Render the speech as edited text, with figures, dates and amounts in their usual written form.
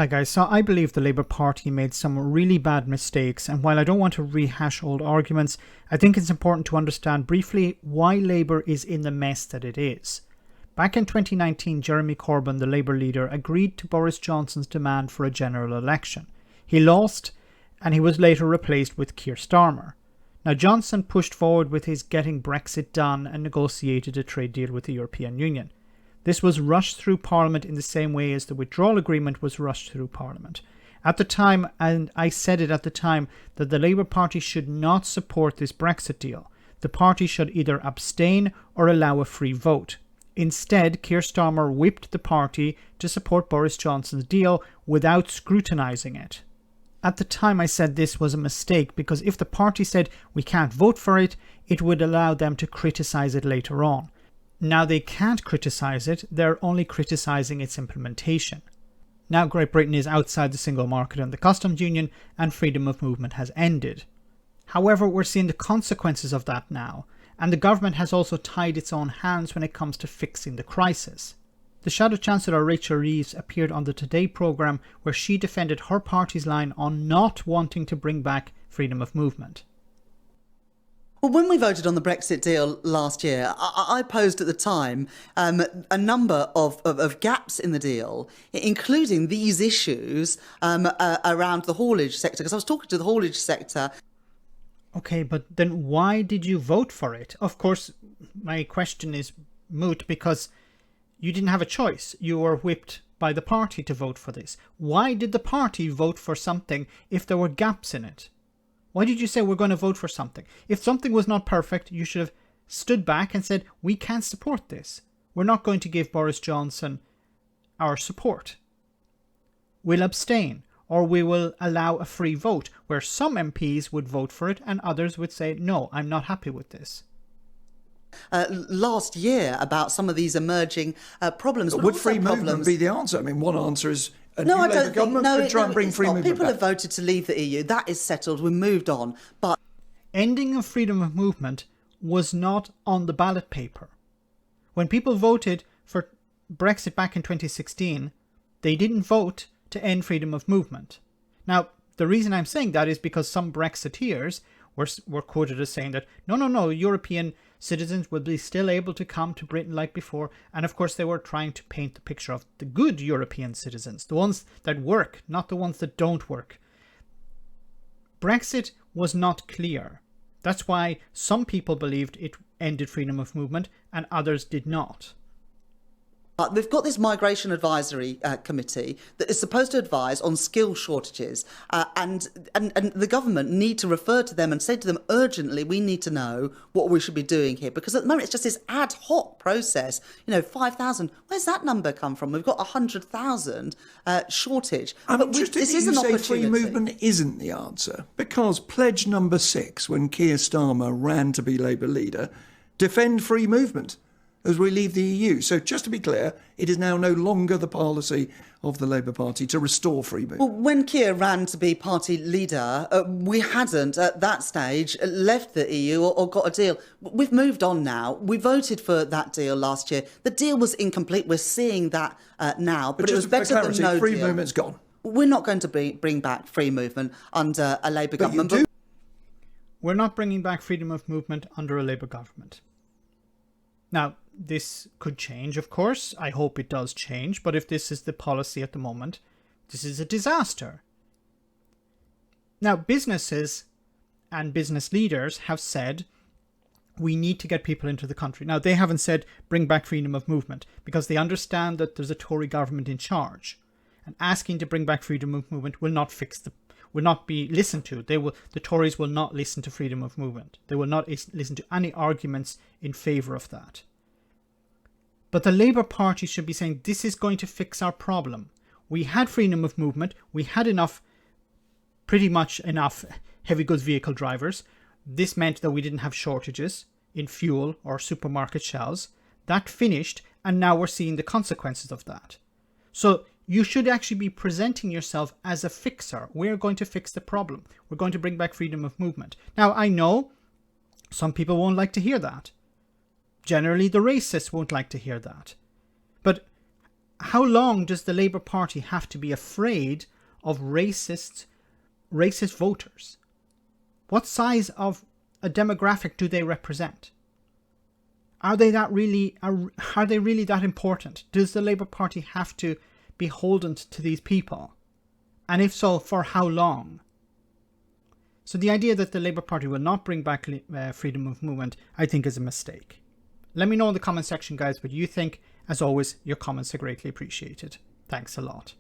Hi guys, so I believe the Labour Party made some really bad mistakes, and while I don't want to rehash old arguments, I think it's important to understand briefly why Labour is in the mess that it is. Back in 2019, Jeremy Corbyn, the Labour leader, agreed to Boris Johnson's demand for a general election. He lost, and he was later replaced with Keir Starmer. Now Johnson pushed forward with his getting Brexit done and negotiated a trade deal with the European Union. This was rushed through Parliament in the same way as the withdrawal agreement was rushed through Parliament. At the time, and I said it at the time, that the Labour Party should not support this Brexit deal. The party should either abstain or allow a free vote. Instead, Keir Starmer whipped the party to support Boris Johnson's deal without scrutinising it. At the time I said this was a mistake because if the party said we can't vote for it, it would allow them to criticise it later on. Now they can't criticise it, they're only criticising its implementation. Now Great Britain is outside the single market and the customs union, and freedom of movement has ended. However, we're seeing the consequences of that now, and the government has also tied its own hands when it comes to fixing the crisis. The Shadow Chancellor Rachel Reeves appeared on the Today programme where she defended her party's line on not wanting to bring back freedom of movement. Well, when we voted on the Brexit deal last year, I posed at the time a number of gaps in the deal, including these issues around the haulage sector, because I was talking to the haulage sector. Okay, but then why did you vote for it? Of course, my question is moot because you didn't have a choice. You were whipped by the party to vote for this. Why did the party vote for something if there were gaps in it? Why did you say we're going to vote for something? If something was not perfect, you should have stood back and said, we can't support this. We're not going to give Boris Johnson our support. We'll abstain, or we will allow a free vote, where some MPs would vote for it and others would say, no, I'm not happy with this. Last year about some of these emerging problems. But would free movement be the answer? I mean, one answer is a new Labour government could try and bring free movement People back. have voted to leave the EU. That is settled. We moved on. But ending of freedom of movement was not on the ballot paper. When people voted for Brexit back in 2016, they didn't vote to end freedom of movement. Now, the reason I'm saying that is because some Brexiteers were quoted as saying that, no, European citizens will be still able to come to Britain like before. And of course, they were trying to paint the picture of the good European citizens, the ones that work, not the ones that don't work. Brexit was not clear. That's why some people believed it ended freedom of movement and others did not. They've got this migration advisory committee that is supposed to advise on skill shortages, and the government need to refer to them and say to them urgently, we need to know what we should be doing here, because at the moment it's just this ad hoc process. 5,000. Where's that number come from? We've got 100,000 shortage. I'm interested that you say free movement isn't the answer, because pledge number 6, when Keir Starmer ran to be Labour leader, defend free movement as we leave the EU. So just to be clear, it is now no longer the policy of the Labour Party to restore free movement. Well, when Keir ran to be party leader, we hadn't at that stage left the EU or got a deal. We've moved on now. We voted for that deal last year. The deal was incomplete. We're seeing that now, but it was better than no free deal. movement's gone. We're not going to bring back free movement under a Labour government. We're not bringing back freedom of movement under a Labour government. Now, this could change, of course. I hope it does change. But if this is the policy at the moment, this is a disaster. Now, businesses and business leaders have said, we need to get people into the country. Now, they haven't said, bring back freedom of movement, because they understand that there's a Tory government in charge. And asking to bring back freedom of movement will not will not be listened to. The Tories will not listen to freedom of movement. They will not listen to any arguments in favour of that. But the Labour Party should be saying, this is going to fix our problem. We had freedom of movement. We had pretty much enough heavy goods vehicle drivers. This meant that we didn't have shortages in fuel or supermarket shelves. That finished, and now we're seeing the consequences of that. So you should actually be presenting yourself as a fixer. We're going to fix the problem. We're going to bring back freedom of movement. Now, I know some people won't like to hear that. Generally, the racists won't like to hear that. But how long does the Labour Party have to be afraid of racist voters? What size of a demographic do they represent? Are they really that important? Does the Labour Party have to be beholden to these people? And if so, for how long? So the idea that the Labour Party will not bring back freedom of movement, I think, is a mistake. Let me know in the comment section, guys, what you think. As always, your comments are greatly appreciated. Thanks a lot.